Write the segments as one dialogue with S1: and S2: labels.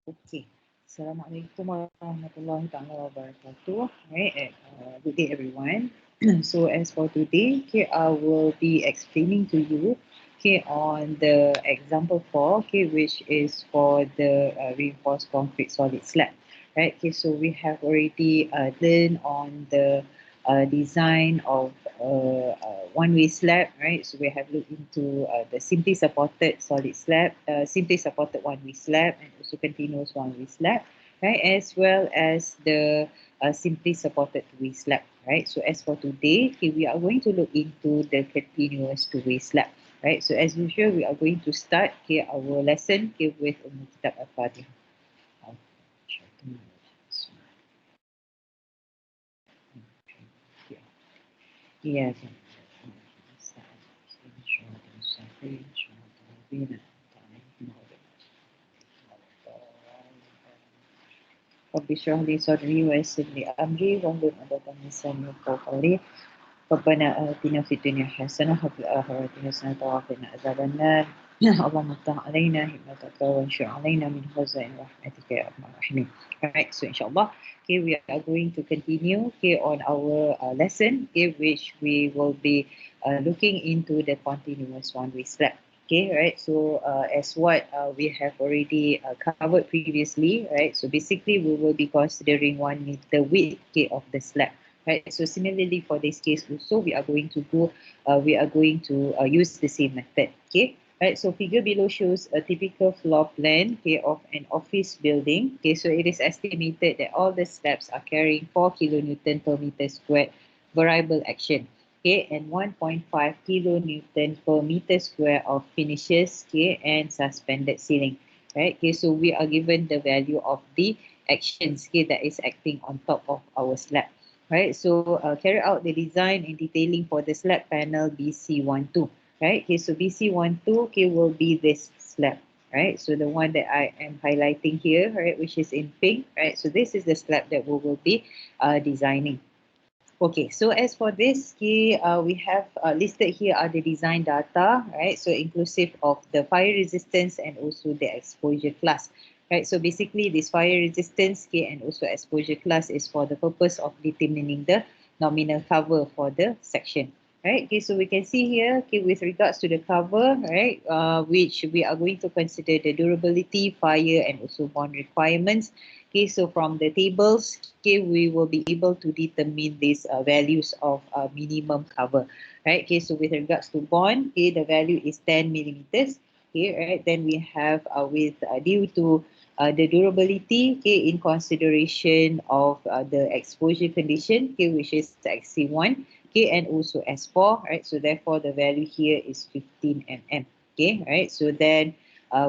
S1: Okay. Assalamualaikum warahmatullahi taala wabarakatuh. Right. Good day, everyone. So as for today, okay, I will be explaining to you, okay, on the example 4, okay, which is for the reinforced concrete solid slab. Right. Okay. So we have already learned on the design of one-way slab, right? So we have looked into the simply supported solid slab, simply supported one-way slab, and also continuous one-way slab, right? As well as the simply supported two-way slab, right? So as for today, okay, we are going to look into the continuous two-way slab, right? So as usual, we are going to start okay, our lesson okay, with Kitab Al-Fatihah. Yes. رب اشرح لي صدري ويسر لي أمري واحلل عقدة من لساني يفقهوا قولي ربنا آتنا في الدنيا حسنة وفي الآخرة حسنة وقنا عذاب النار اللهم افتح علينا حكمتك وانشر علينا من خزائن رحمتك يا أرحم الراحمين. Alright, so inshallah, okay, we are going to continue okay on our lesson, okay, which we will be looking into the continuous one-way slab. Okay, right. So as what we have already covered previously, right. So basically, we will be considering 1 meter width okay, of the slab. Right. So similarly for this case also, we are going to go. We are going to use the same method. Okay. Right. So figure below shows a typical floor plan okay, of an office building. Okay. So it is estimated that all the slabs are carrying 4 kilonewton per meter squared variable action. Okay, and 1.5 kilonewton per meter square of finishes okay, and suspended ceiling. Right. Okay, so we are given the value of the actions okay, that is acting on top of our slab. Right. So carry out the design and detailing for the slab panel BC12. Right. Okay, so BC12 okay, will be this slab. Right. So the one that I am highlighting here, right, which is in pink. Right. So this is the slab that we will be designing. Okay, so as for this key, we have listed here are the design data, right? So inclusive of the fire resistance and also the exposure class, right? So basically this fire resistance key and also exposure class is for the purpose of determining the nominal cover for the section, right? Okay, so we can see here, okay, with regards to the cover, right, which we are going to consider the durability, fire and also bond requirements. Okay, so from the tables, okay, we will be able to determine these values of minimum cover, right? Okay, so with regards to bond, okay, the value is 10 millimeters. Okay, right. Then we have with due to the durability, okay, in consideration of the exposure condition, okay, which is XC1, okay, and also S4, right? So therefore, the value here is 15 mm. Okay, right. So then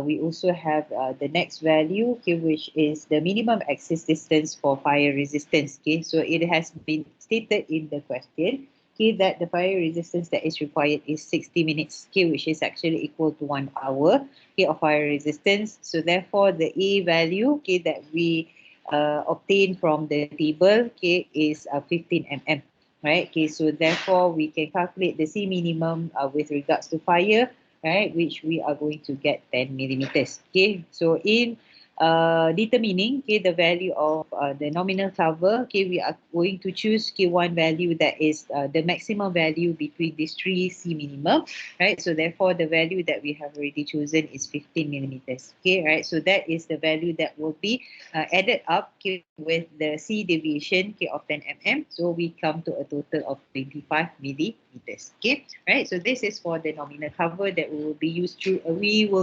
S1: we also have the next value, okay, which is the minimum access distance for fire resistance. Okay, so it has been stated in the question, okay, that the fire resistance that is required is 60 minutes, okay, which is actually equal to 1 hour, okay, of fire resistance. So therefore, the A value, okay, that we obtain from the table, okay, is 15 mm. Right. Okay. So therefore, we can calculate the C minimum with regards to fire, right, which we are going to get 10 millimeters. Okay, so in determining okay, the value of the nominal cover, okay, we are going to choose okay, one value that is the maximum value between these three C minimum, right? So therefore, the value that we have already chosen is 15 millimeters. Okay, right? So that is the value that will be added up okay, with the C deviation okay, of 10 mm. So we come to a total of 25 millimeters. Okay, right? So this is for the nominal cover that we will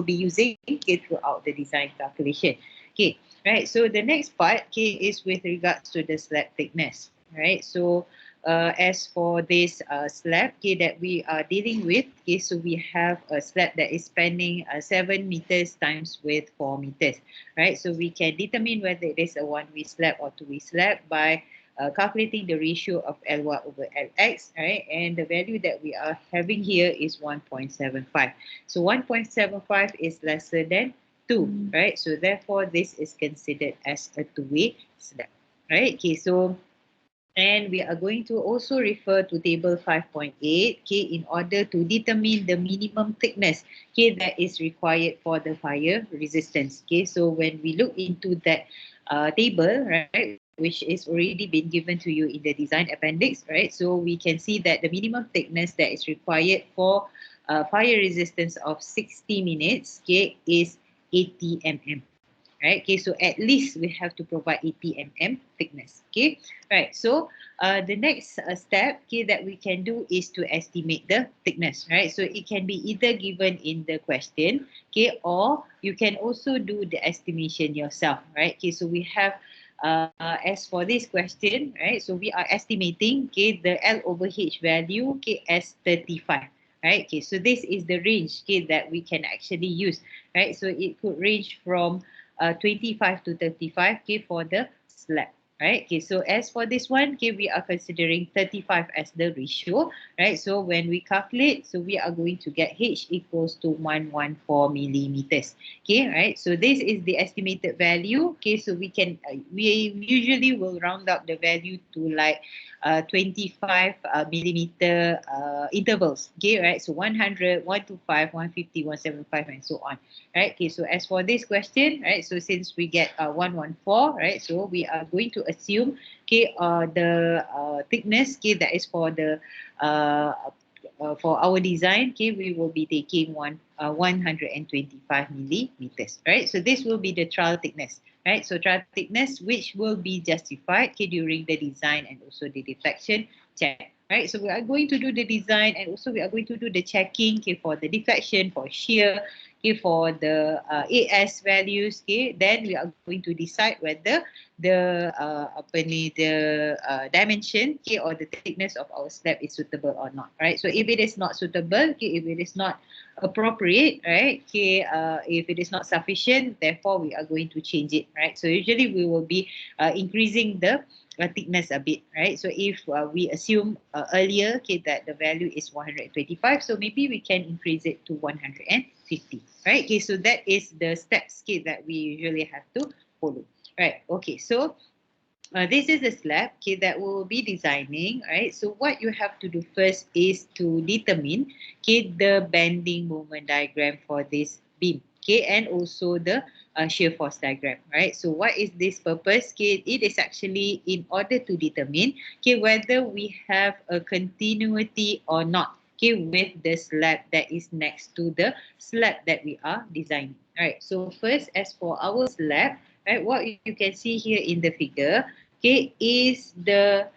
S1: be using okay, throughout the design calculation. Okay, right. So the next part okay, is with regards to the slab thickness. Right. So as for this slab okay, that we are dealing with, okay, so we have a slab that is spanning 7 meters times with 4 meters, right? So we can determine whether it is a one-way slab or two-way slab by calculating the ratio of Ly over Lx, right? And the value that we are having here is 1.75. So 1.75 is lesser than 2, right? So therefore, this is considered as a two-way slab, right? Okay, so And we are going to also refer to table 5.8, okay, in order to determine the minimum thickness, okay, that is required for the fire resistance. Okay, so when we look into that table, right, which is already been given to you in the design appendix, right, so we can see that the minimum thickness that is required for fire resistance of 60 minutes, okay, is 80 mm. Right, okay, so at least we have to provide 80 mm thickness. Okay, right, so the next step, okay, that we can do is to estimate the thickness, right? So it can be either given in the question, okay, or you can also do the estimation yourself, right? Okay, so we have as for this question, right, so we are estimating, okay, the L over H value, okay, as 35. Right, okay, so this is the range, okay, that we can actually use, right? So it could range from 25 to 35, okay, for the slab. Right, okay, so as for this one, okay, we are considering 35 as the ratio, right? So when we calculate, so we are going to get H equals to 114 millimeters. Okay, right, so this is the estimated value. Okay, so we can we usually will round up the value to like 25 millimeter intervals. Okay, right, so 100, 125, 150, 175, and so on. Right, okay, so as for this question, right, so since we get 114, right, so we are going to assume, okay, the thickness, okay, that is uh, for our design, okay, we will be taking 125 millimeters, right? So this will be the trial thickness, right? So trial thickness, which will be justified, okay, during the design and also the deflection check, right? So we are going to do the design and also we are going to do the checking, okay, for the deflection, for shear, okay, for the AS values, okay, then we are going to decide whether the dimension, okay, or the thickness of our slab is suitable or not, right? So if it is not suitable, okay, if it is not appropriate, right, okay, if it is not sufficient, therefore we are going to change it, right? So usually we will be increasing the thickness a bit, right? So if we assume earlier, okay, that the value is 125, so maybe we can increase it to 150, right? Okay, so that is the steps, okay, that we usually have to follow. Right, okay, so this is the slab, okay, that we will be designing, right? So what you have to do first is to determine, okay, the bending moment diagram for this beam, okay, and also the shear force diagram, right? So what is this purpose? Okay, it is actually in order to determine, okay, whether we have a continuity or not, okay, with the slab that is next to the slab that we are designing. All right, so first, as for our slab, right, what you can see here in the figure, okay, is the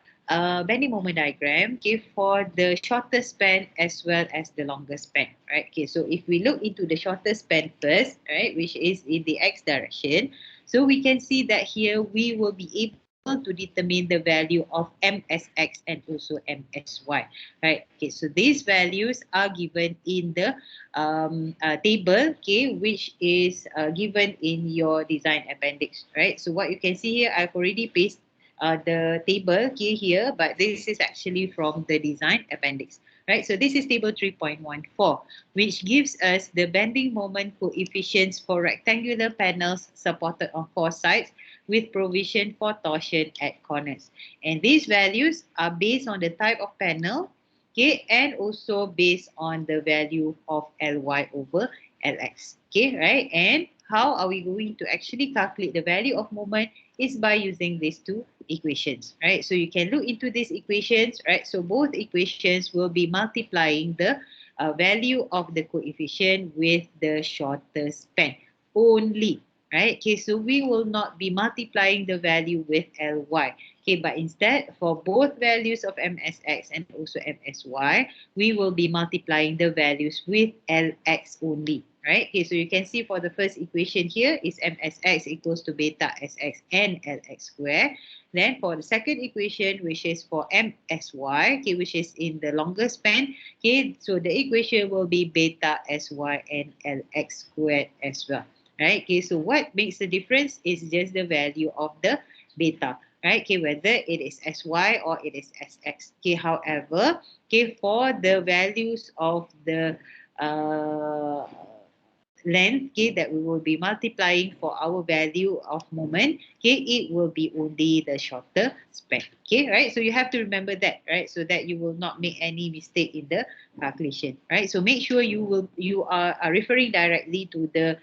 S1: bending moment diagram, okay, for the shorter span as well as the longer span, right? Okay, so if we look into the shorter span first, right, which is in the x direction, so we can see that here we will be able to determine the value of MSX and also MSY, right? Okay, so these values are given in the table, okay, which is given in your design appendix, right? So what you can see here, I've already pasted the table here, but this is actually from the design appendix, right? So this is table 3.14, which gives us the bending moment coefficients for rectangular panels supported on four sides with provision for torsion at corners. And these values are based on the type of panel, okay, and also based on the value of Ly over Lx, okay, right? And how are we going to actually calculate the value of moment is by using these two equations, right? So you can look into these equations, right? So both equations will be multiplying the value of the coefficient with the shorter span only, right? Okay, so we will not be multiplying the value with Ly. Okay, but instead, for both values of MSX and also MSY, we will be multiplying the values with Lx only, right? Okay, so you can see for the first equation here is MSX equals to beta Sx and Lx square. Then for the second equation, which is for MSY, okay, which is in the longer span, okay, so the equation will be beta Sy and Lx squared as well, right? Okay, so what makes the difference is just the value of the beta, right? Okay, whether it is Sy or it is Sx. Okay, however, okay, for the values of the uh, length, okay, that we will be multiplying for our value of moment, okay, it will be only the shorter span. Okay, right? So you have to remember that, right? So that you will not make any mistake in the calculation, right? So make sure you are referring directly to the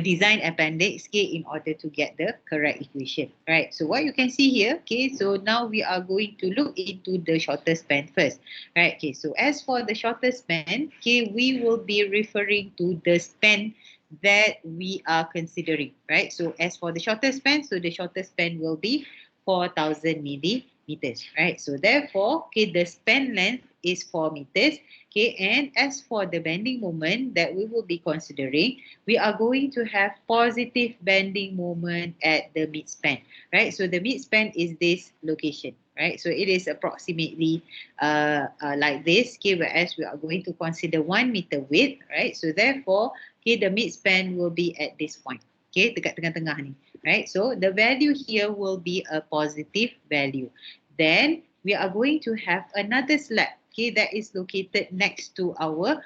S1: design appendix, okay, in order to get the correct equation, right? So what you can see here, okay, so now we are going to look into the shorter span first, right? Okay, so as for the shorter span, okay, we will be referring to the span that we are considering, right? So as for the shorter span, so the shorter span will be 4,000 millimeters, right? So therefore, okay, the span length is 4 meters, okay, and as for the bending moment that we will be considering, we are going to have positive bending moment at the midspan, right? So the midspan is this location, right? So it is approximately like this, okay, whereas we are going to consider 1 meter width, right? So therefore, okay, the midspan will be at this point, okay, dekat tengah-tengah ni, right? So the value here will be a positive value. Then we are going to have another slab, okay, that is located next to our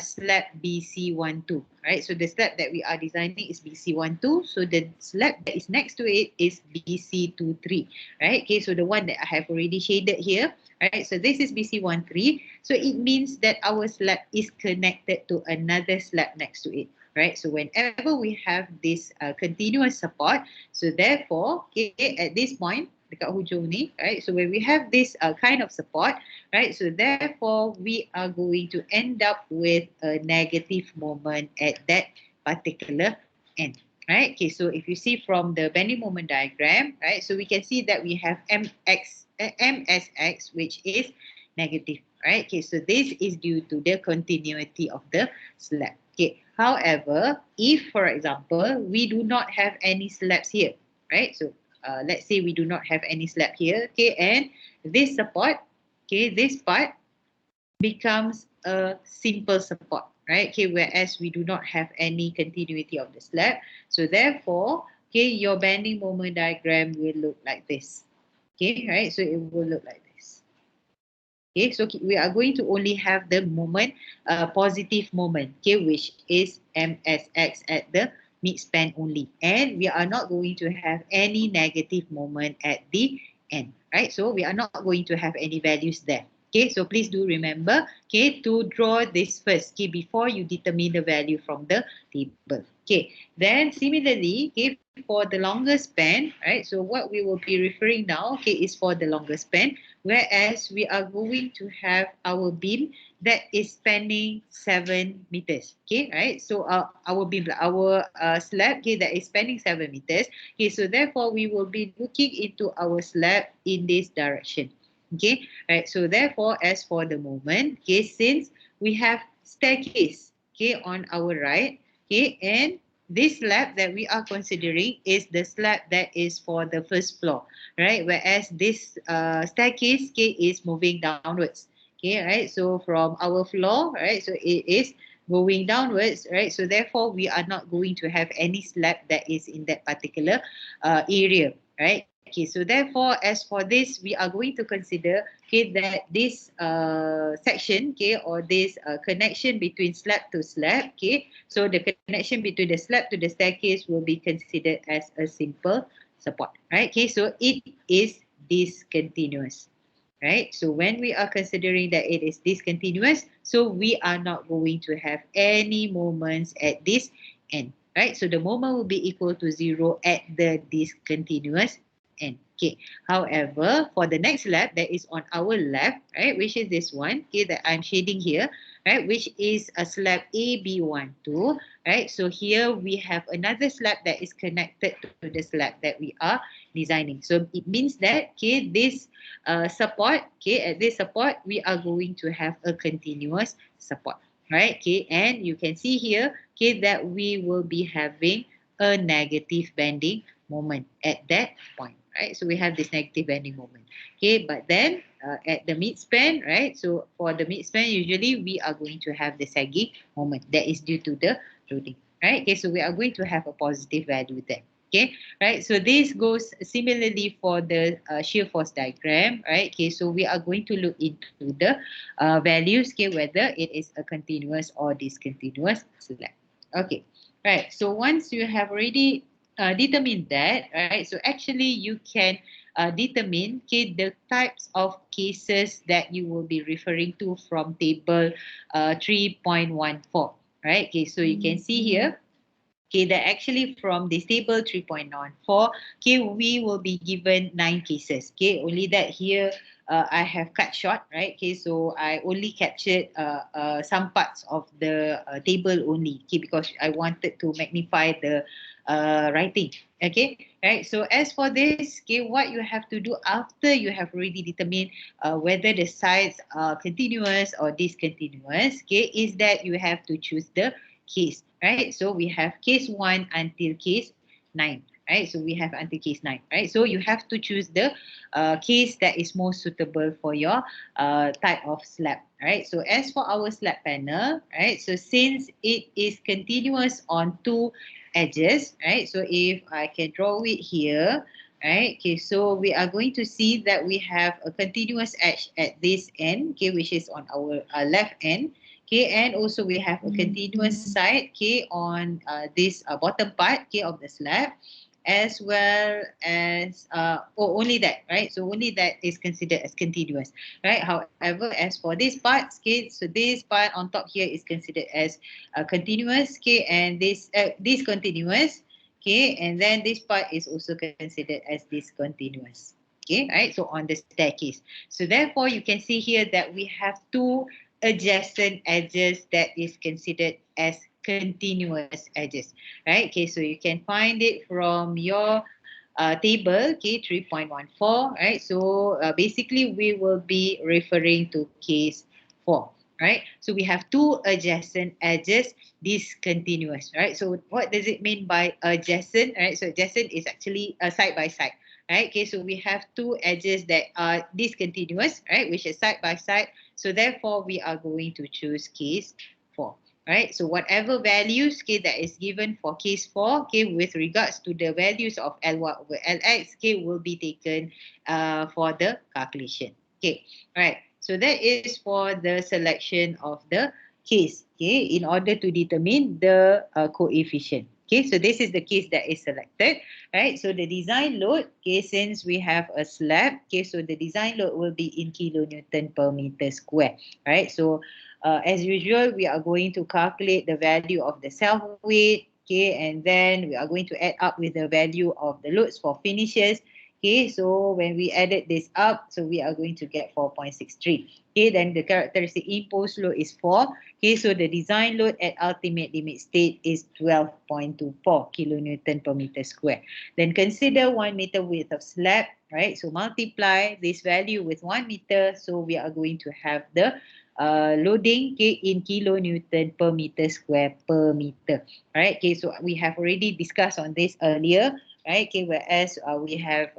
S1: slab BC12, right? So the slab that we are designing is BC12. So the slab that is next to it is BC23, right? Okay, so the one that I have already shaded here, right? So this is BC13. So it means that our slab is connected to another slab next to it, right? So whenever we have this continuous support, so therefore, okay, at this point, dekat hujung ni, right? So when we have this kind of support, right? So therefore, we are going to end up with a negative moment at that particular end, right? Okay, so if you see from the bending moment diagram, right? So we can see that we have MSX, which is negative, right? Okay, so this is due to the continuity of the slab. Okay, however, if, for example, we do not have any slabs here, right? So let's say we do not have any slab here, okay, and this support, okay, this part becomes a simple support, right? Okay, whereas we do not have any continuity of the slab. So therefore, okay, your bending moment diagram will look like this. Okay, right? So it will look like this. Okay, so we are going to only have the moment, positive moment, okay, which is MSX at the midspan only. And we are not going to have any negative moment at the end, right? So we are not going to have any values there. Okay, so please do remember, okay, to draw this first, okay, before you determine the value from the table. Okay, then similarly, okay, for the longer span, right? So what we will be referring now, okay, is for the longer span, whereas we are going to have our beam that is spanning 7 meters. Okay, right? So our beam, our slab, okay, that is spanning 7 meters. Okay, so therefore we will be looking into our slab in this direction. Okay, right? So therefore, as for the moment, okay, since we have staircase, okay, on our right, okay, and this slab that we are considering is the slab that is for the first floor, right? Whereas this staircase, okay, is moving downwards, okay, right? So from our floor, right? So it is going downwards, right? So therefore, we are not going to have any slab that is in that particular area, right? Okay, so therefore, as for this, we are going to consider, okay, that this section, okay, or this connection between slab to slab, okay, so the connection between the slab to the staircase will be considered as a simple support, right? Okay, so it is discontinuous, right? So when we are considering that it is discontinuous, so we are not going to have any moments at this end, right? So the moment will be equal to 0 at the discontinuous end. Okay. However, for the next slab that is on our left, right, which is this one, okay, that I'm shading here, right, which is a slab AB12, right? So here we have another slab that is connected to the slab that we are designing. So it means that, okay, this support, okay, at this support, we are going to have a continuous support, right? Okay, and you can see here, okay, that we will be having a negative bending moment at that point, right? So we have this negative bending moment. Okay, but then at the midspan, right? So for the midspan, usually we are going to have the sagging moment that is due to the loading, right? Okay, so we are going to have a positive value there. Okay, right. So this goes similarly for the shear force diagram, right? Okay, so we are going to look into the values, okay, whether it is a continuous or discontinuous slab. Okay, right. So once you have already determined that, right? So actually you can determine, okay, the types of cases that you will be referring to from table 3.14, right? Okay, so you can see here. Okay, that actually from this table 3.94, okay, we will be given 9 cases. Okay, only that here I have cut short, right? Okay, so I only captured some parts of the table only, okay, because I wanted to magnify the writing. Okay, right. So as for this, okay, what you have to do after you have already determined whether the sides are continuous or discontinuous, okay, is that you have to choose the case, right? So we have case 1 until case 9, right? So we have until case 9, right? So you have to choose the case that is most suitable for your type of slab, right? So as for our slab panel, right? So since it is continuous on 2 edges, right? So if I can draw it here, right? Okay, so we are going to see that we have a continuous edge at this end, okay, which is on our left end. Okay, and also we have a continuous side, okay, on this bottom part, okay, of the slab, as well as only that, right? So only that is considered as continuous, right? However, as for this part, okay, so this part on top here is considered as continuous, okay, and this discontinuous, okay, and then this part is also considered as discontinuous. Okay, right? So on the staircase. So therefore, you can see here that we have 2 adjacent edges that is considered as continuous edges, right? Okay, so you can find it from your table, okay, 3.14, right? So basically, we will be referring to case 4, right? So we have 2 adjacent edges discontinuous, right? So what does it mean by adjacent, right? So adjacent is actually side by side, right? Okay, so we have 2 edges that are discontinuous, right, which is side by side. So therefore, we are going to choose case 4. Right, so whatever values, okay, that is given for case 4, okay, with regards to the values of Ly over Lx, okay, will be taken for the calculation. Okay, right. So that is for the selection of the case, okay, in order to determine the coefficient. Okay, so this is the case that is selected, right? So the design load, okay, since we have a slab, okay, so the design load will be in kilonewton per meter square, right? So as usual, we are going to calculate the value of the self weight, okay, and then we are going to add up with the value of the loads for finishes. Okay, so when we added this up, so we are going to get 4.63. Okay, then the characteristic imposed load is 4. Okay, so the design load at ultimate limit state is 12.24 kilonewton per meter square. Then consider 1 meter width of slab, right? So multiply this value with 1 meter. So we are going to have the loading, okay, in kilonewton per meter square per meter. Right? Okay, so we have already discussed on this earlier. Right? Okay, whereas we have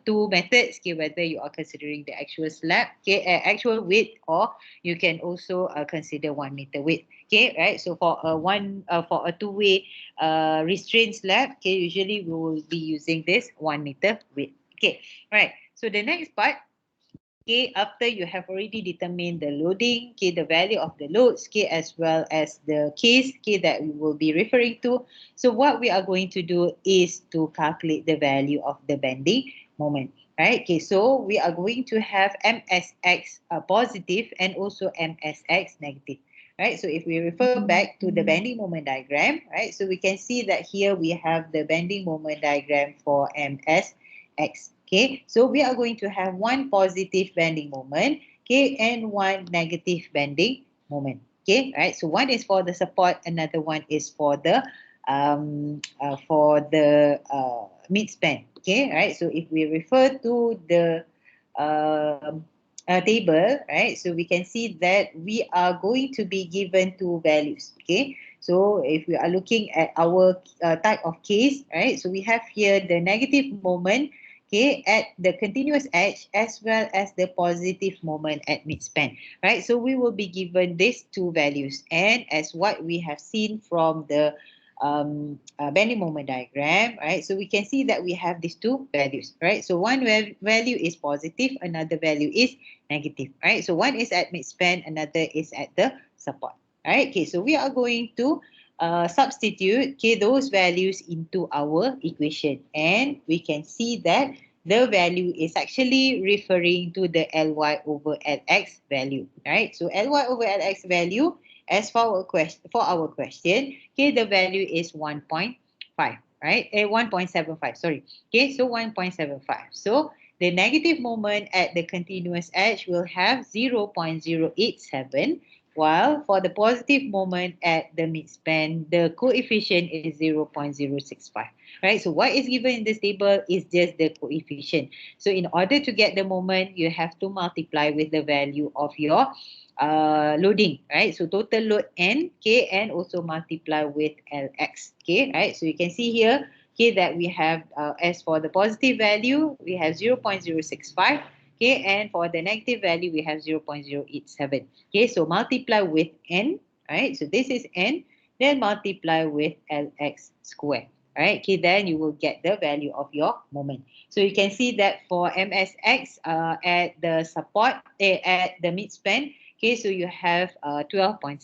S1: 2 methods. Okay, whether you are considering the actual slab, okay, actual width, or you can also consider 1 meter width. Okay, right? So for a two-way restrained slab, okay, usually we will be using this 1 meter width. Okay, right. So the next part, okay, after you have already determined the loading, okay, the value of the loads, okay, as well as the case, okay, that we will be referring to. So what we are going to do is to calculate the value of the bending moment, right? Okay, so we are going to have MSX positive and also MSX negative. Right, so if we refer back to the bending moment diagram, right, so we can see that here we have the bending moment diagram for MSX. Okay, so we are going to have 1 positive bending moment, okay, and 1 negative bending moment. Okay, right. So one is for the support, another one is for the midspan. Okay, right. So if we refer to the table, right, so we can see that we are going to be given 2 values. Okay, so if we are looking at our type of case, right, so we have here the negative moment, okay, at the continuous edge as well as the positive moment at midspan, right? So we will be given these 2 values, and as what we have seen from the bending moment diagram, right? So we can see that we have these two values, right? So one value is positive, another value is negative, right? So one is at midspan, another is at the support, right? Okay, so we are going to substitute, okay, those values into our equation, and we can see that the value is actually referring to the Ly over Lx value, right? So Ly over Lx value, as for our question, okay, the value is 1.5, right? 1.75, sorry. Okay, so 1.75. So the negative moment at the continuous edge will have 0.087, while for the positive moment at the midspan, the coefficient is 0.065. Right, so what is given in this table is just the coefficient. So in order to get the moment, you have to multiply with the value of your loading, right? So total load N, K, and also multiply with Lx, okay, right? So you can see here, okay, that we have, as for the positive value, we have 0.065, okay, and for the negative value, we have 0.087, okay, so multiply with N, right? So this is N, then multiply with Lx square. Right, okay, then you will get the value of your moment. So you can see that for MSX at the support, at the midspan, okay, so you have 12.7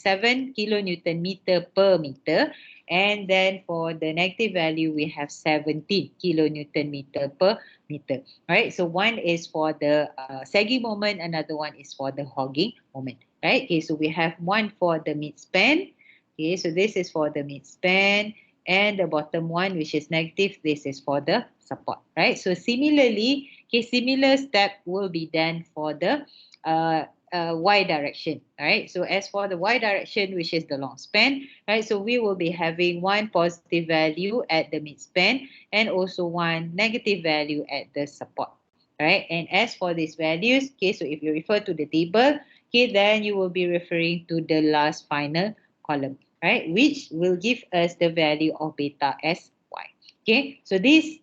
S1: kilonewton meter per meter. And then for the negative value, we have 17 kilonewton meter per meter. Right, so one is for the sagging moment, another one is for the hogging moment. Right, okay, so we have one for the midspan. Okay, so this is for the midspan. And the bottom one, which is negative, this is for the support, right? So similarly, okay, similar step will be done for the y direction, right? So as for the y direction, which is the long span, right? So we will be having one positive value at the midspan and also one negative value at the support, right? And as for these values, okay, so if you refer to the table, okay, then you will be referring to the last final column, right, which will give us the value of beta Sy. Okay, so this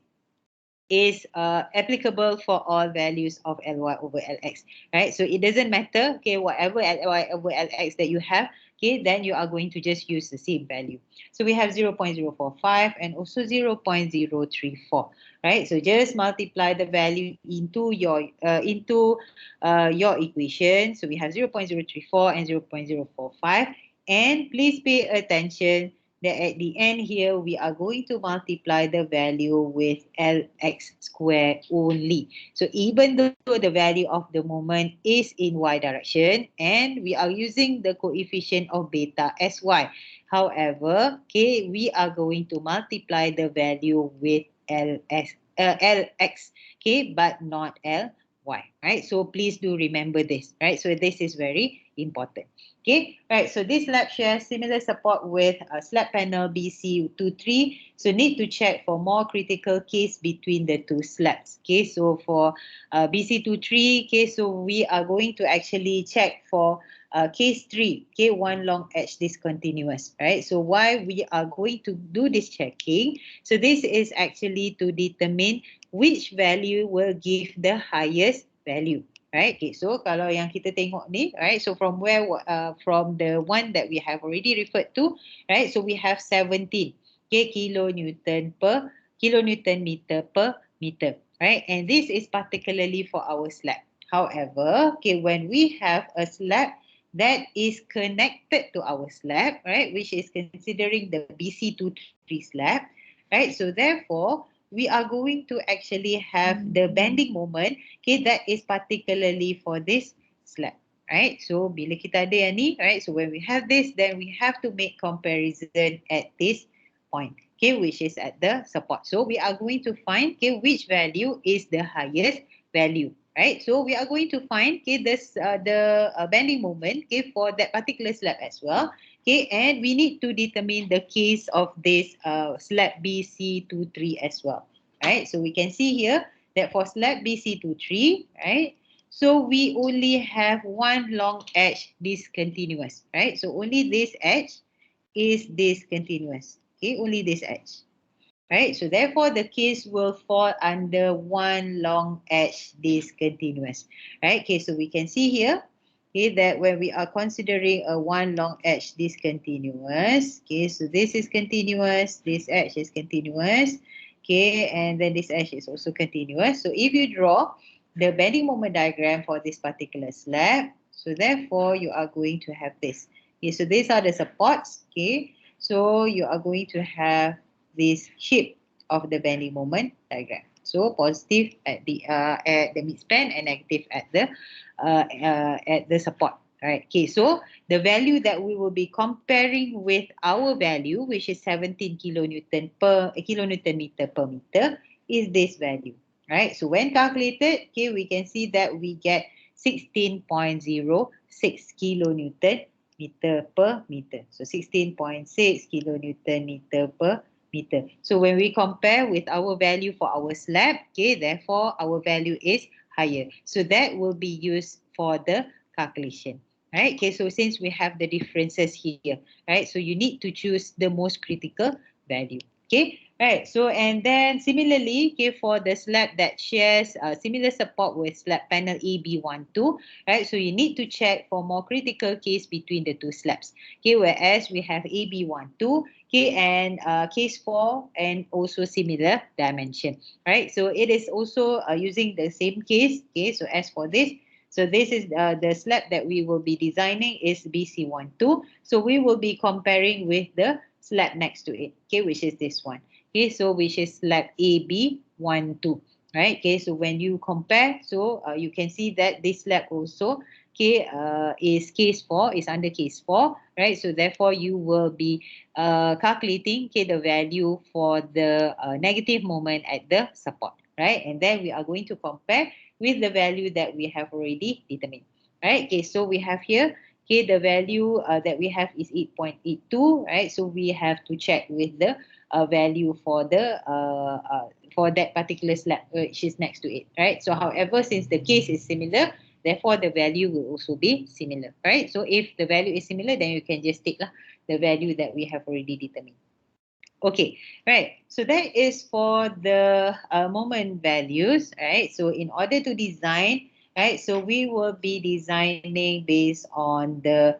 S1: is applicable for all values of Ly over Lx, right? So it doesn't matter, okay, whatever Ly over Lx that you have, okay, then you are going to just use the same value. So we have 0.045 and also 0.034, right? So just multiply the value into your equation. So we have 0.034 and 0.045, and please pay attention that at the end here, we are going to multiply the value with Lx squared only. So even though the value of the moment is in y direction, and we are using the coefficient of beta Sy. However, okay, we are going to multiply the value with Lx, okay, but not Ly, right? So please do remember this, right? So this is very important. Okay, right. So this slab shares similar support with slab panel BC23. So need to check for more critical case between the two slabs. Okay, so for BC23, okay, so we are going to actually check for case 3, okay, one long edge discontinuous, right? So why we are going to do this checking? So this is actually to determine which value will give the highest value. Right, okay, so kalau yang kita tengok ni, right, so from from the one that we have already referred to, right, so we have 17, okay, kilonewton meter per meter, right, and this is particularly for our slab. However, okay, when we have a slab that is connected to our slab, right, which is considering the BC23 slab, right, so therefore we are going to actually have the bending moment, okay, that is particularly for this slab, right? So bila kita ada yang ni, right, so when we have this, then we have to make comparison at this point, okay, which is at the support. So we are going to find, okay, which value is the highest value, right? So we are going to find, okay, this the bending moment, okay, for that particular slab as well. Okay, and we need to determine the case of this slab BC23 as well, right? So we can see here that for slab BC23, right? So we only have one long edge discontinuous, right? So only this edge is discontinuous, okay? Only this edge, right? So therefore, the case will fall under one long edge discontinuous, right? Okay, so we can see here, okay, that when we are considering a one long edge discontinuous, okay, so this is continuous, this edge is continuous, okay, and then this edge is also continuous. So if you draw the bending moment diagram for this particular slab, so therefore you are going to have this. Okay, so these are the supports, okay, so you are going to have this shape of the bending moment diagram. So positive at the midspan and negative at the support. Right. Okay. So the value that we will be comparing with our value, which is 17 kilonewton meter per meter, is this value. Right. So when calculated, okay, we can see that we get 16.06 kilonewton meter per meter. So 16.6 kilonewton meter per meter. So when we compare with our value for our slab, okay, therefore our value is higher. So that will be used for the calculation. Right? Okay, so since we have the differences here, right? So you need to choose the most critical value. Okay, right. So and then similarly, okay, for the slab that shares similar support with slab panel AB12, right? So you need to check for more critical case between the two slabs. Okay, whereas we have AB12, okay, and case 4 and also similar dimension, right? So it is also using the same case. Okay, so as for this, so this is the slab that we will be designing is BC12. So we will be comparing with the slab next to it, okay, which is this one. Okay, so which is slab AB12, right? Okay, so when you compare, so you can see that this slab also, okay, is case 4, is under case 4, right? So therefore you will be calculating, okay, the value for the negative moment at the support, right? And then we are going to compare with the value that we have already determined, right? Okay, so we have here, okay, the value that we have is 8.82, right? So we have to check with the value for that particular slab which is next to it, right? So however, since the case is similar, therefore the value will also be similar, right? So if the value is similar, then you can just take the value that we have already determined. Okay, right. So that is for the moment values, right? So in order to design, right, so we will be designing based on the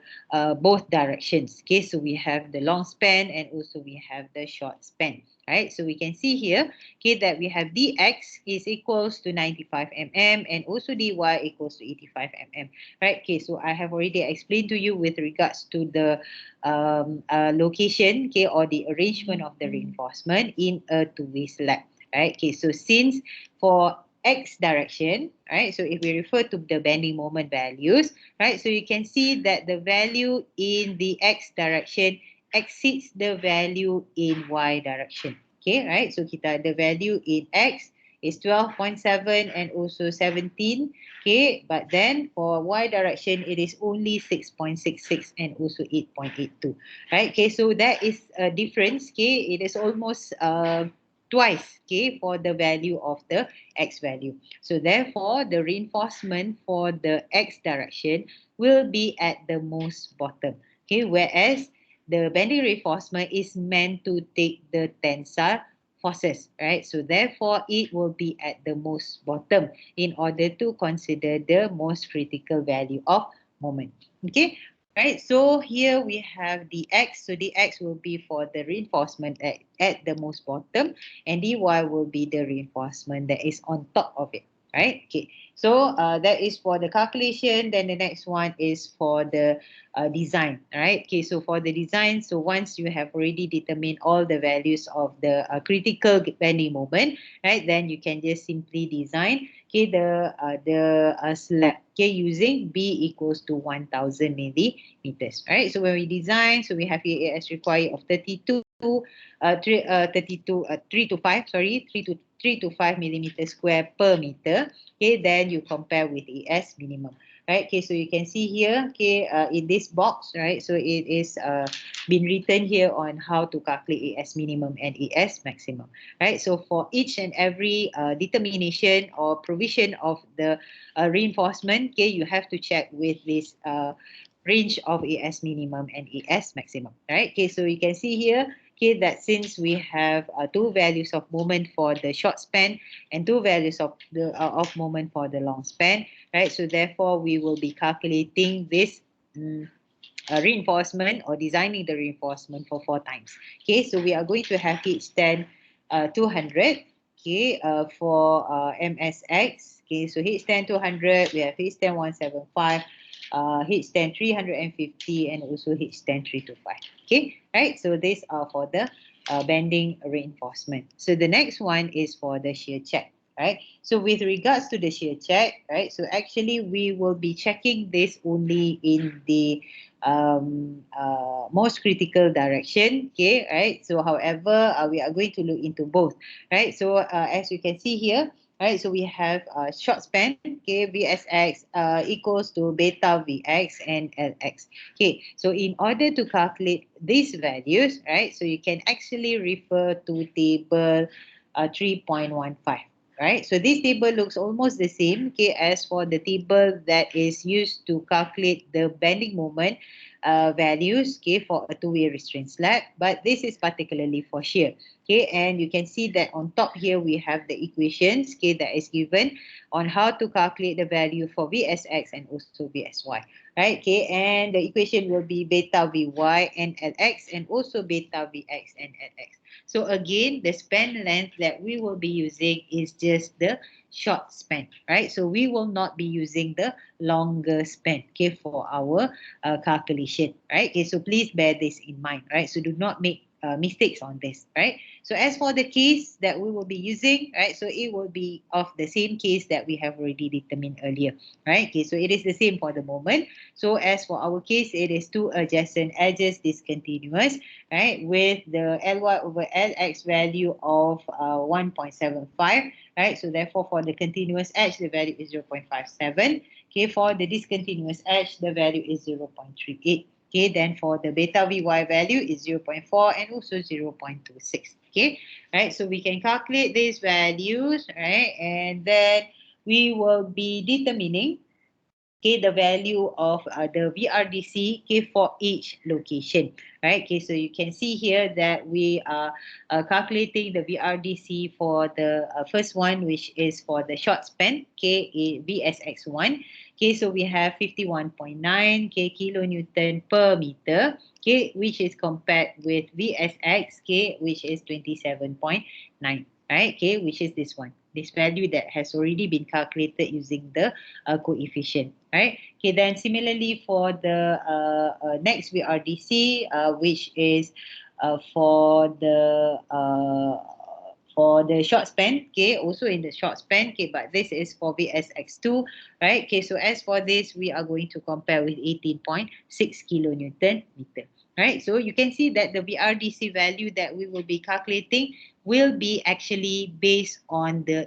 S1: both directions. Okay, so we have the long span and also we have the short span. Right, so we can see here, okay, that we have dx is equals to 95 mm and also dy equals to 85 mm. Right, okay, so I have already explained to you with regards to the location, okay, or the arrangement of the reinforcement in a two-way slab, right? Okay, so since for x direction, right, so if we refer to the bending moment values, right, so you can see that the value in the x direction exceeds the value in y direction, okay, right? So kita the value in x is 12.7 and also 17. Okay, but then for y direction, it is only 6.66 and also 8.82. Right, okay, so that is a difference. Okay, it is almost twice, okay, for the value of the x value. So therefore, the reinforcement for the x direction will be at the most bottom. Okay, whereas the bending reinforcement is meant to take the tensile forces, right? So therefore, it will be at the most bottom in order to consider the most critical value of moment. Okay, right? So here we have the x. So the x will be for the reinforcement at the most bottom, and dy will be the reinforcement that is on top of it, right? Okay, so that is for the calculation. Then the next one is for the design, right? Okay, so for the design, so once you have already determined all the values of the critical bending moment, right, then you can just simply design, okay, the slab, okay, using b equals to 1000 millimeters, right? So when we design, so we have here as required of 32 3 to 5, sorry, 3 to 5 millimeter square per meter. Okay, then you compare with AS minimum, right? Okay, so you can see here, okay, in this box, right? So it is been written here on how to calculate AS minimum and AS maximum, right? So for each and every determination or provision of the reinforcement, okay, you have to check with this range of AS minimum and AS maximum, right? Okay, so you can see here, okay, that since we have two values of moment for the short span and two values of the of moment for the long span, right? So therefore, we will be calculating this reinforcement or designing the reinforcement for 4 times. Okay, so we are going to have heat stand 200. Okay, for MSX. Okay, so heat stand 200, we have heat stand 175, heat stand 350, and also heat stand 325. Okay, right. So these are for the bending reinforcement. So the next one is for the shear check. Right. So with regards to the shear check, right. So actually we will be checking this only in the most critical direction. Okay, right. So however, we are going to look into both, right? So as you can see here, right, so we have short span, okay, VSX equals to beta Vx and Lx. Okay, so in order to calculate these values, right, so you can actually refer to table 3.15. Right, so this table looks almost the same, okay, as for the table that is used to calculate the bending moment values, okay, for a two-way restraint slab, but this is particularly for shear. Okay, and you can see that on top here we have the equations, okay, that is given on how to calculate the value for VSX and also VSY, right? Okay, and the equation will be beta Vy and Lx and also beta Vx and Lx. So again, the span length that we will be using is just the short span, right? So we will not be using the longer span, okay, for our calculation, right? Okay, so please bear this in mind, right? So do not make mistakes on this, right? So as for the case that we will be using, right, so it will be of the same case that we have already determined earlier, right? Okay, so it is the same for the moment. So as for our case, it is two adjacent edges discontinuous, right, with the Ly over Lx value of 1.75, right? So therefore, for the continuous edge, the value is 0.57. Okay, for the discontinuous edge, the value is 0.38. Okay, then for the beta Vy value is 0.4 and also 0.26. Okay, right, so we can calculate these values, right, and then we will be determining, okay, the value of the VRDC, okay, for each location, right? Okay, so you can see here that we are calculating the VRDC for the first one, which is for the short span, okay, VSX1. Okay, so we have 51.9 kilonewton per meter, okay, which is compared with VSX, okay, which is 27.9, right? Okay, which is this one, this value that has already been calculated using the coefficient, right? Okay, then similarly for the next VRDC, which is for the short span, okay, also in the short span, okay, but this is for VSX2, right? Okay, so as for this, we are going to compare with 18.6 kilonewton meter, right? So you can see that the VRDC value that we will be calculating will be actually based on the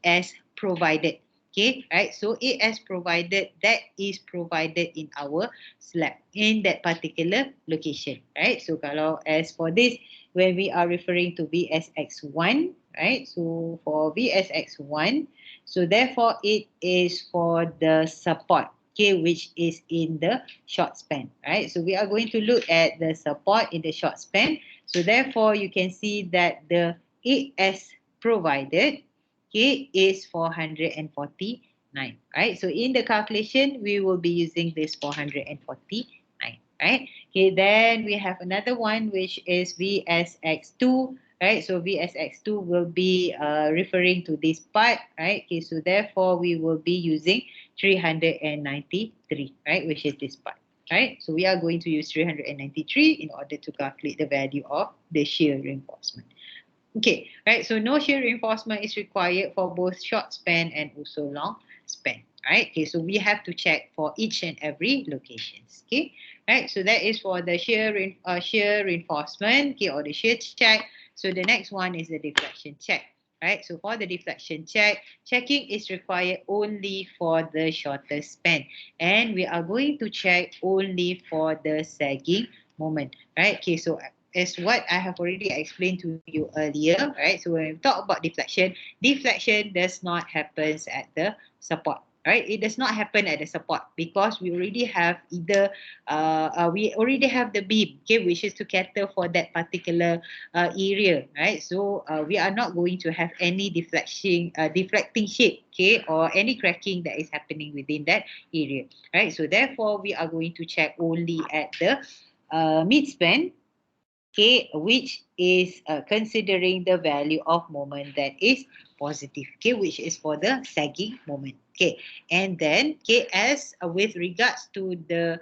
S1: AS provided. Okay, right? So AS provided, that is provided in our slab in that particular location, right? So kalau as for this, when we are referring to VSX1, right? So for VSX1, so therefore it is for the support, okay, which is in the short span, right? So we are going to look at the support in the short span. So therefore you can see that the AS provided, okay, is 449, right? So in the calculation, we will be using this 449, right? Okay, then we have another one, which is VSX2, right? So VSX2 will be referring to this part, right? Okay, so therefore, we will be using 393, right? Which is this part, right? So we are going to use 393 in order to calculate the value of the shear reinforcement. Okay, right. So no shear reinforcement is required for both short span and also long span. Right. Okay. So we have to check for each and every locations. Okay. Right. So that is for the shear reinforcement. Okay, or the shear check. So the next one is the deflection check. Right. So for the deflection check, checking is required only for the shorter span, and we are going to check only for the sagging moment. Right. Okay. So is what I have already explained to you earlier, right? So when we talk about deflection, deflection does not happen at the support, right? It does not happen at the support because we already have either we already have the beam, okay, which is to cater for that particular area, right? So we are not going to have any deflecting shape, okay, or any cracking that is happening within that area, right? So therefore, we are going to check only at the mid span, okay, which is considering the value of moment that is positive, okay, which is for the sagging moment, okay. And then, okay, as with regards to the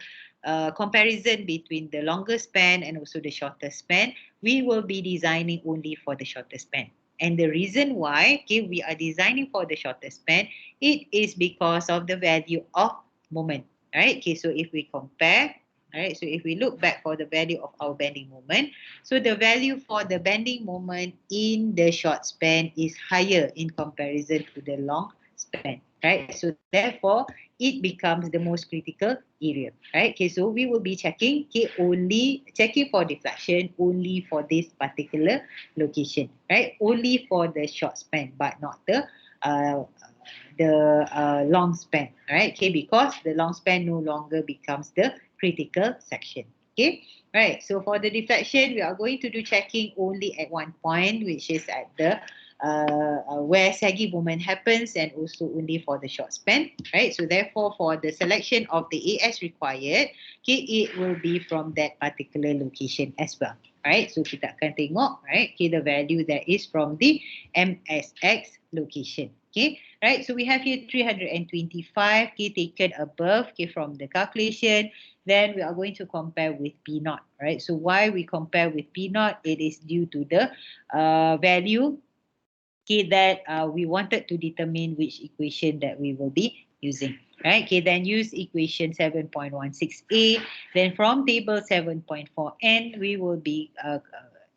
S1: comparison between the longer span and also the shorter span, we will be designing only for the shorter span. And the reason why, okay, we are designing for the shorter span, it is because of the value of moment, right? Okay, so if we compare, right, so if we look back for the value of our bending moment, so the value for the bending moment in the short span is higher in comparison to the long span, right? So therefore, it becomes the most critical area, right? Okay, so we will be checking, okay, only checking for deflection only for this particular location, right? Only for the short span, but not uh, the long span, right? Okay, because the long span no longer becomes the critical section. Okay, right. So for the deflection, we are going to do checking only at one point, which is at the where saggy movement happens, and also only for the short span, right? So therefore, for the selection of the AS required, okay, it will be from that particular location as well, right? So kita akan tengok, right? Okay, the value that is from the MSX location. Okay, right. So we have here 325, okay, taken above, okay, from the calculation. Then we are going to compare with P naught, right? So why we compare with P naught? It is due to the value, okay, that we wanted to determine which equation that we will be using, right? Okay, then use equation 7.16a. Then from table 7.4n, we will be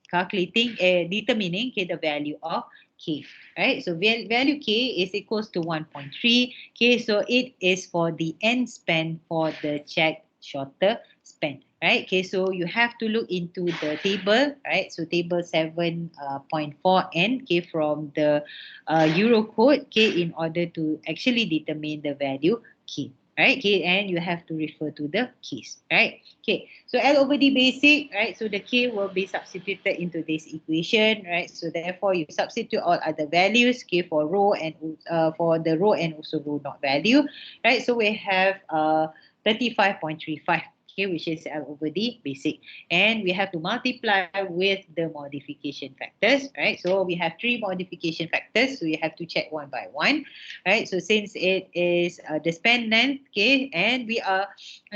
S1: calculating, determining, okay, the value of k, right? So value k is equals to 1.3. Okay, so it is for the end span for the check shorter span, right? Okay, so you have to look into the table, right? So table 7.4n, okay, from the Euro code, okay, in order to actually determine the value k, right? Okay, and you have to refer to the keys, right? Okay, so L over D basic, right? So the K will be substituted into this equation, right? So therefore, you substitute all other values, K for row and for the row and also row not value, right? So we have 35.35. Okay, which is L over D basic. And we have to multiply with the modification factors, right? So we have 3 modification factors, so we have to check one by one, right? So since it is the span length, okay, and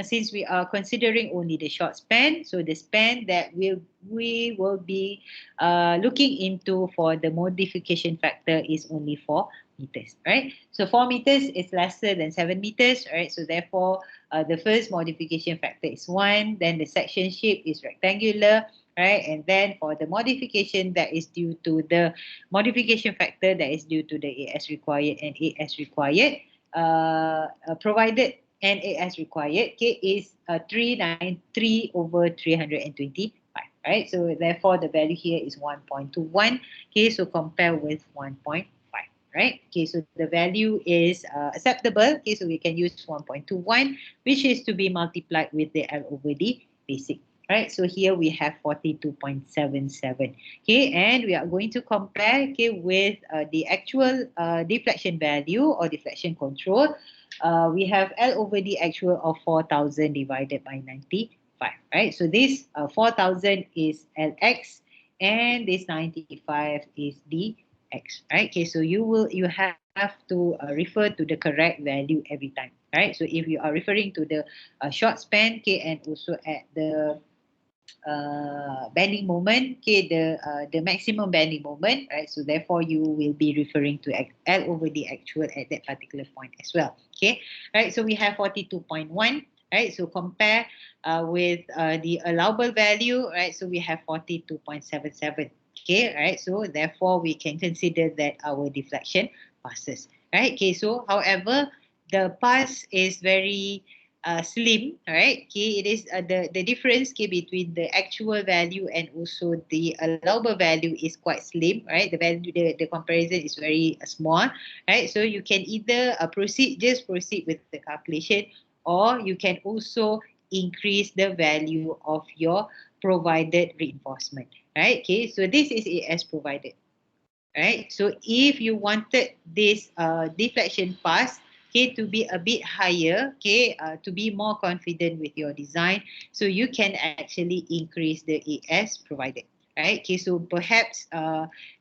S1: since we are considering only the short span, so the span that we will be looking into for the modification factor is only 4 meters, right? So 4 meters is lesser than 7 meters, right? So therefore, the first modification factor is 1, then the section shape is rectangular, right? And then for the modification that is due to the modification factor that is due to the AS required and AS required, provided and AS required, okay, is 393 over 325, right? So therefore, the value here is 1.21, okay, so compare with 1.5. Right? Okay, so the value is acceptable. Okay, so we can use 1.21, which is to be multiplied with the L over D basic. Right, so here we have 42.77. Okay, and we are going to compare, okay, with the actual deflection value or deflection control. We have L over D actual of 4,000 divided by 95. Right, so this 4,000 is LX, and this 95 is the X, right? Okay, so you have to refer to the correct value every time, right? So if you are referring to the short span, okay, and also at the bending moment, okay, the maximum bending moment, right? So therefore, you will be referring to L over the actual at that particular point as well, okay? Right, so we have 42.1, right? So compare with the allowable value, right? So we have 42.77. Okay, right? So therefore, we can consider that our deflection passes, right? Okay, so however, the pass is very slim, right? Okay, it is the difference, okay, between the actual value and also the allowable value is quite slim, right? The value, the comparison is very small, right? So you can either just proceed with the calculation, or you can also increase the value of your provided reinforcement, right? Okay, so this is as provided. Right? So if you wanted this deflection pass, okay, to be a bit higher, okay, to be more confident with your design, so you can actually increase the AS provided, right? Okay, so perhaps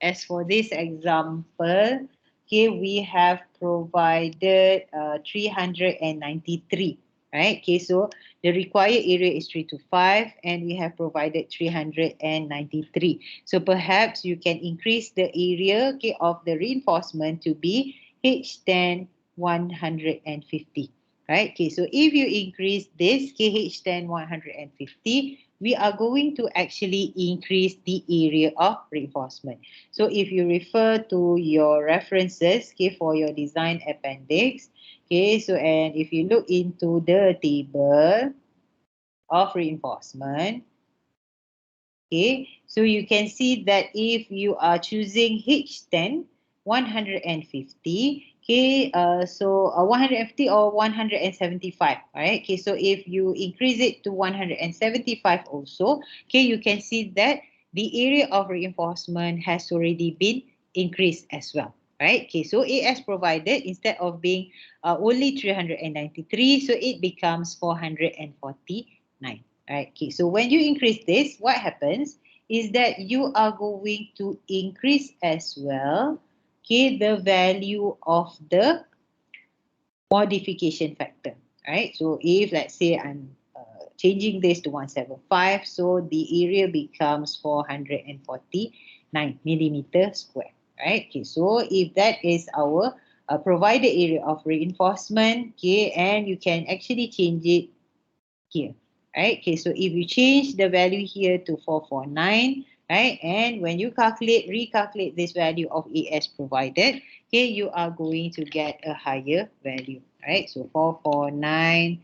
S1: as for this example, okay, we have provided 393, right? Okay, so the required area is 325 and we have provided 393. So perhaps you can increase the area, okay, of the reinforcement to be H10 150. Right? Okay, so if you increase this KH10 150, we are going to actually increase the area of reinforcement. So if you refer to your references, okay, for your design appendix, okay, so and if you look into the table of reinforcement, okay, so you can see that if you are choosing H10 150, okay, so 150 or 175, right? Okay, so if you increase it to 175 also, okay, you can see that the area of reinforcement has already been increased as well. Right? Okay, so AS provided, instead of being only 393, so it becomes 449. Right? Okay, so when you increase this, what happens is that you are going to increase as well, okay, the value of the modification factor. Right? So if let's say I'm changing this to 175, so the area becomes 449 millimeter square. Right? Okay, so if that is our provided area of reinforcement, okay, and you can actually change it here. Right? Okay, so if you change the value here to 449, right, and when you recalculate this value of AS provided, okay, you are going to get a higher value, right? So 449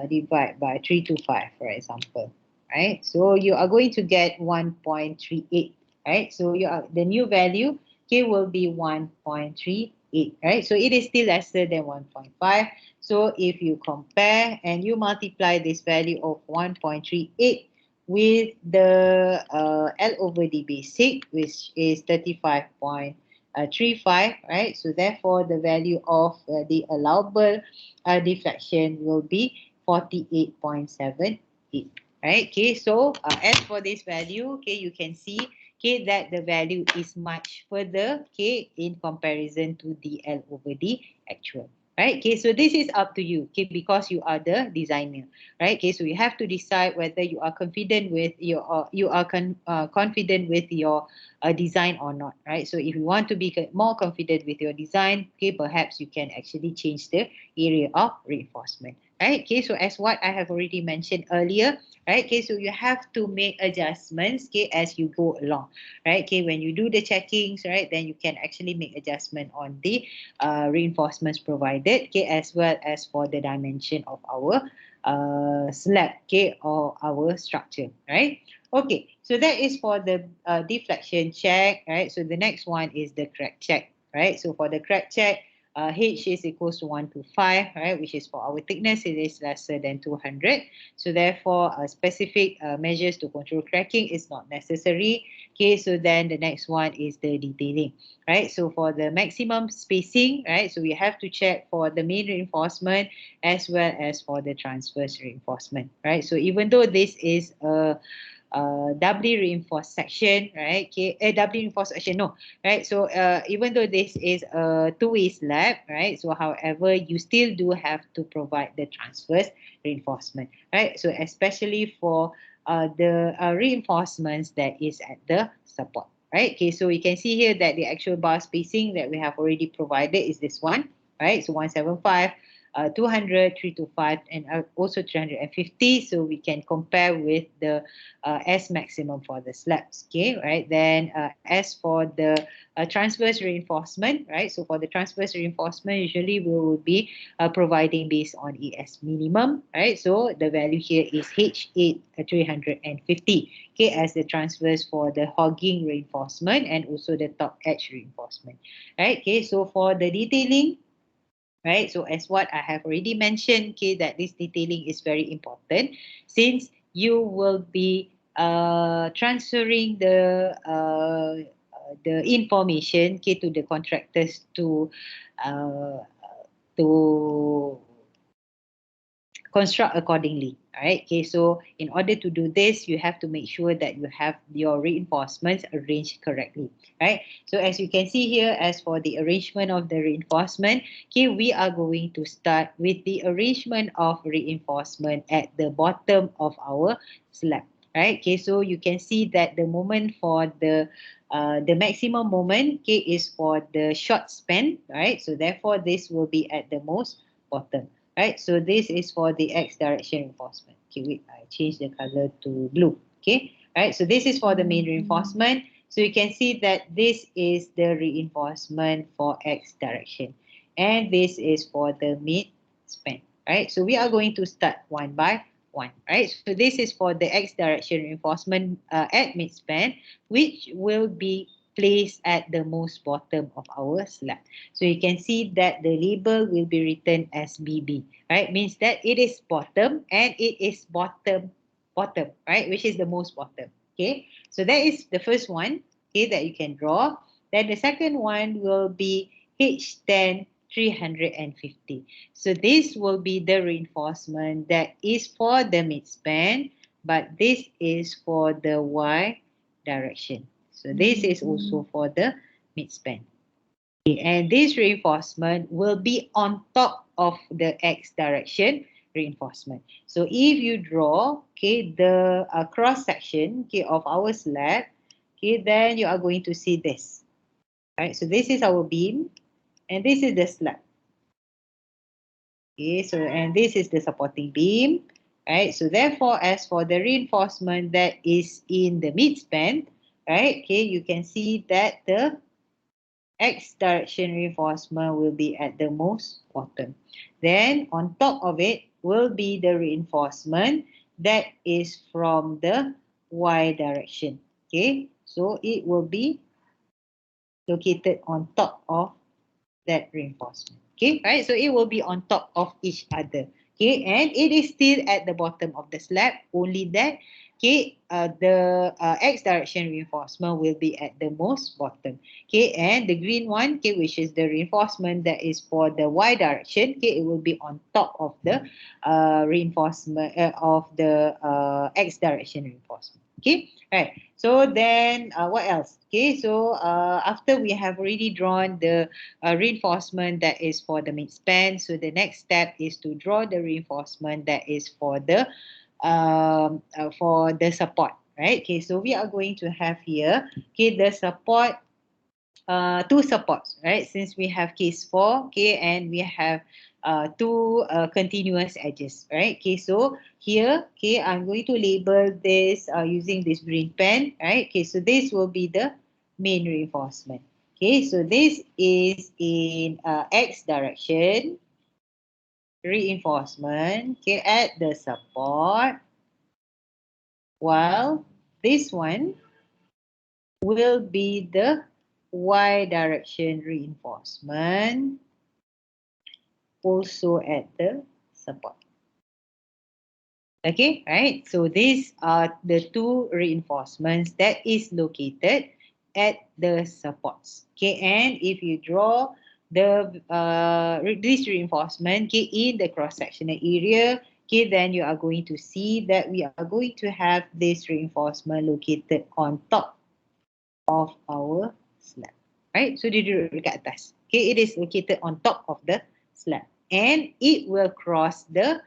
S1: divide by 325, for example, right? So you are going to get 1.38, right? So the new value, okay, will be 1.38, right? So it is still lesser than 1.5. So if you compare and you multiply this value of 1.38 with the L over D basic, which is 35.35, right? So therefore, the value of the allowable deflection will be 48.78. Right? Okay, so as for this value, okay, you can see, okay, that the value is much further, okay, in comparison to the L over D actual. Right? Okay, so this is up to you, okay, because you are the designer. Right? Okay, so you have to decide whether you are confident with your confident with your design or not. Right? So if you want to be more confident with your design, okay, perhaps you can actually change the area of reinforcement. Right? Okay, so as what I have already mentioned earlier, right? Okay, so you have to make adjustments, okay, as you go along. Right? Okay, when you do the checkings, right, then you can actually make adjustment on the reinforcements provided, okay, as well as for the dimension of our slab, okay, or our structure, right? Okay, so that is for the deflection check, right? So the next one is the crack check, right? So for the crack check, H is equals to 1 to 5, right? Which is for our thickness, it is lesser than 200. So therefore, specific measures to control cracking is not necessary. Okay, so then the next one is the detailing, right? So for the maximum spacing, right? So we have to check for the main reinforcement as well as for the transverse reinforcement, right? So even though this is a doubly reinforced section, right? Okay, doubly reinforced section, no, right? So even though this is a two-way slab, right? So however, you still do have to provide the transverse reinforcement, right? So especially for the reinforcements that is at the support, right? Okay, so you can see here that the actual bar spacing that we have already provided is this one, right? So 175. 200, 325, and also 350. So we can compare with the S maximum for the slabs. Okay, right? Then as for the transverse reinforcement, right? So for the transverse reinforcement, usually we will be providing based on ES minimum, right? So the value here is H8 350, okay, as the transverse for the hogging reinforcement and also the top edge reinforcement, right? Okay, so for the detailing, right? So as what I have already mentioned, okay, that this detailing is very important since you will be transferring the information, okay, to the contractors uh, to construct accordingly. All right. Okay. So in order to do this, you have to make sure that you have your reinforcements arranged correctly. Right. So as you can see here, as for the arrangement of the reinforcement, okay, we are going to start with the arrangement of reinforcement at the bottom of our slab. Right. Okay. So you can see that the moment for the maximum moment, okay, is for the short span. Right. So therefore, this will be at the most bottom. Right, so this is for the X direction reinforcement. Okay, wait, I change the color to blue. Okay, right, so this is for the main reinforcement. So you can see that this is the reinforcement for X direction. And this is for the mid span. Right, so we are going to start one by one. Right, so this is for the X direction reinforcement at mid span, which will be placed at the most bottom of our slab. So you can see that the label will be written as BB, right? Means that it is bottom and it is bottom, right? Which is the most bottom. Okay. So that is the first one, okay, that you can draw. Then the second one will be H10 350. So this will be the reinforcement that is for the midspan, but this is for the Y direction. So this is also for the midspan. And this reinforcement will be on top of the X direction reinforcement. So if you draw, okay, the cross section, okay, of our slab, okay, then you are going to see this. Right? So this is our beam and this is the slab. Okay, so and this is the supporting beam. Right? So therefore, as for the reinforcement that is in the midspan, right, okay, you can see that the X direction reinforcement will be at the most bottom. Then on top of it will be the reinforcement that is from the Y direction. Okay, so it will be located on top of that reinforcement. Okay, right? So it will be on top of each other. Okay, and it is still at the bottom of the slab, only that, okay, the X direction reinforcement will be at the most bottom. Okay, and the green one, okay, which is the reinforcement that is for the Y direction, okay, it will be on top of the reinforcement of the X direction reinforcement. Okay, right. So then what else? Okay, so after we have already drawn the reinforcement that is for the midspan, so the next step is to draw the reinforcement that is for the support, right? Okay, so we are going to have here, okay, the support, two supports, right? Since we have case 4, okay, and we have two continuous edges, right? Okay, so here, okay, I'm going to label this using this green pen, right? Okay, so this will be the main reinforcement. Okay, so this is in X direction reinforcement, okay, at the support, while this one will be the Y direction reinforcement also at the support. Okay, right? So these are the two reinforcements that is located at the supports. Okay, and if you draw this reinforcement, okay, in the cross-sectional area, okay, then you are going to see that we are going to have this reinforcement located on top of our slab. Right? So dia duduk dekat atas. Okay, it is located on top of the slab. And it will cross the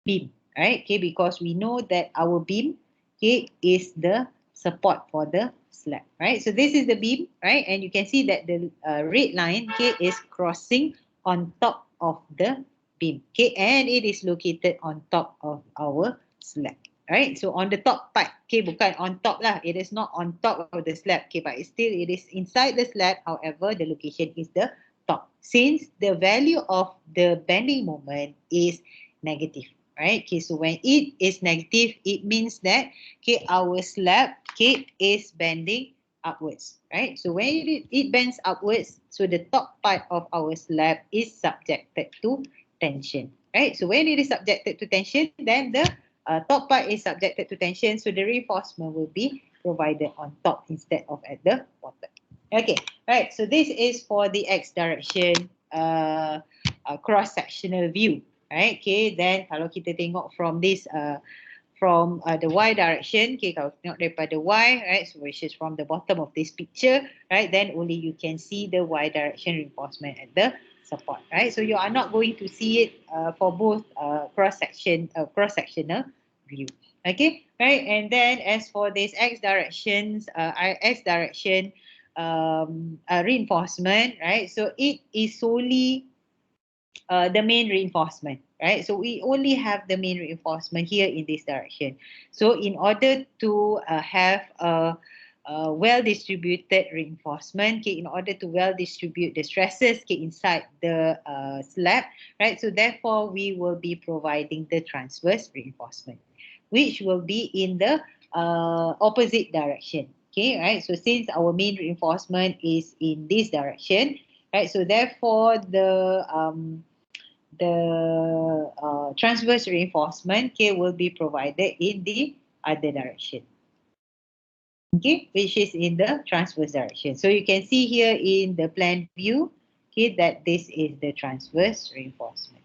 S1: beam. Right? Okay, because we know that our beam, okay, is the support for the slab. Right? So this is the beam, right? And you can see that the red line, okay, is crossing on top of the beam. Okay, and it is located on top of our slab. Right, so on the top part, okay, bukan on top lah. It is not on top of the slab, okay, but it is inside the slab. However, the location is the top, since the value of the bending moment is negative. Right, okay, so when it is negative, it means that, okay, our slab, okay, is bending upwards. Right, so when it bends upwards, so the top part of our slab is subjected to tension. Right, so when it is subjected to tension, then the top part is subjected to tension, so the reinforcement will be provided on top instead of at the bottom. Okay, right. So this is for the X direction cross-sectional view. Right. Okay. Then kalau kita tengok from this from the Y direction, okay, kalau tengok daripada Y, right, so which is from the bottom of this picture, right, then only you can see the Y direction reinforcement at the support, right? So you are not going to see it for both cross-sectional view. Okay, right, and then as for this X direction reinforcement, right, so it is solely the main reinforcement, right? So we only have the main reinforcement here in this direction. So in order to have a well-distributed reinforcement, okay, in order to well distribute the stresses, okay, inside the slab, right? So therefore, we will be providing the transverse reinforcement, which will be in the opposite direction. Okay, right? So since our main reinforcement is in this direction, right? So therefore, the transverse reinforcement, okay, will be provided in the other direction. Okay, which is in the transverse direction. So you can see here in the plan view, okay, that this is the transverse reinforcement.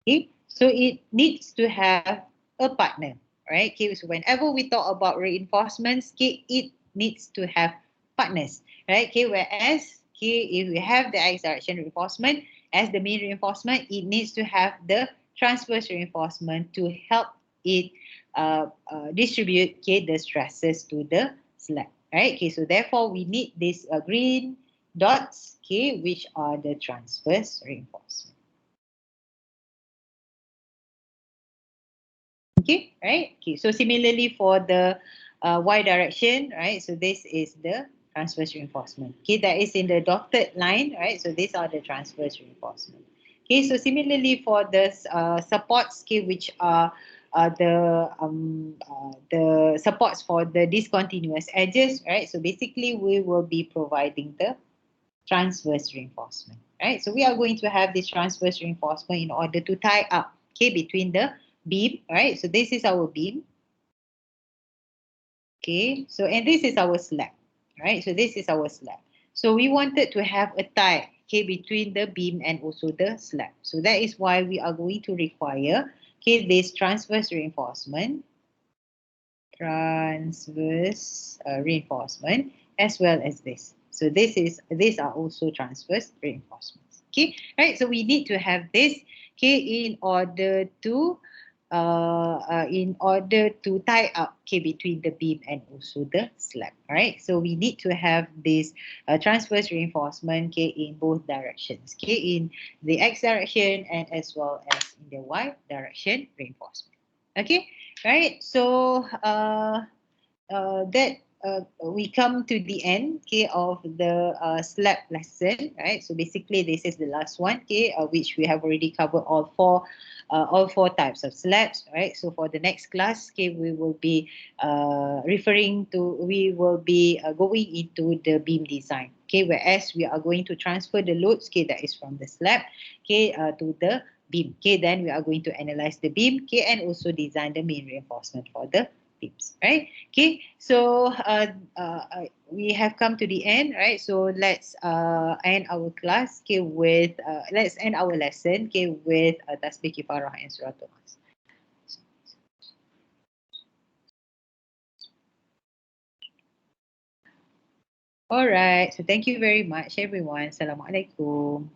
S1: Okay, so it needs to have a partner, right? Okay, so whenever we talk about reinforcements, okay, it needs to have partners, right? Okay, whereas, okay, if we have the X direction reinforcement as the main reinforcement, it needs to have the transverse reinforcement to help it distribute, okay, the stresses to the slab, right? Okay, so therefore we need these green dots, okay, which are the transverse reinforcement. Okay, right? Okay, so similarly for the Y direction, right? So this is the transverse reinforcement. Okay, that is in the dotted line, right? So these are the transverse reinforcement. Okay, so similarly for the supports, okay, which are the supports for the discontinuous edges, right? So basically, we will be providing the transverse reinforcement, right? So we are going to have this transverse reinforcement in order to tie up, okay, between the beam, right? So this is our beam. Okay, so and this is our slab, right? So this is our slab. So we wanted to have a tie, okay, between the beam and also the slab. So that is why we are going to require, okay, this transverse reinforcement, as well as this. So these are also transverse reinforcements. Okay, right? So we need to have this, okay, in order to tie up, okay, between the beam and also the slab. Right? So we need to have this transverse reinforcement, okay, in both directions, okay, in the X direction and as well as in the Y direction reinforcement. Okay, right? So that we come to the end, okay, of the slab lesson, right? So basically, this is the last one, okay, which we have already covered all four types of slabs, right? So for the next class, okay, we will be going into the beam design, okay, whereas we are going to transfer the loads, okay, that is from the slab, okay, to the beam, okay, then we are going to analyze the beam, okay, and also design the main reinforcement for the beams, right? Okay, so we have come to the end, right? So let's end our class, okay, with let's end our lesson, okay, with tasbih kifarah and surah Tunas. All right, so thank you very much, everyone. Assalamualaikum.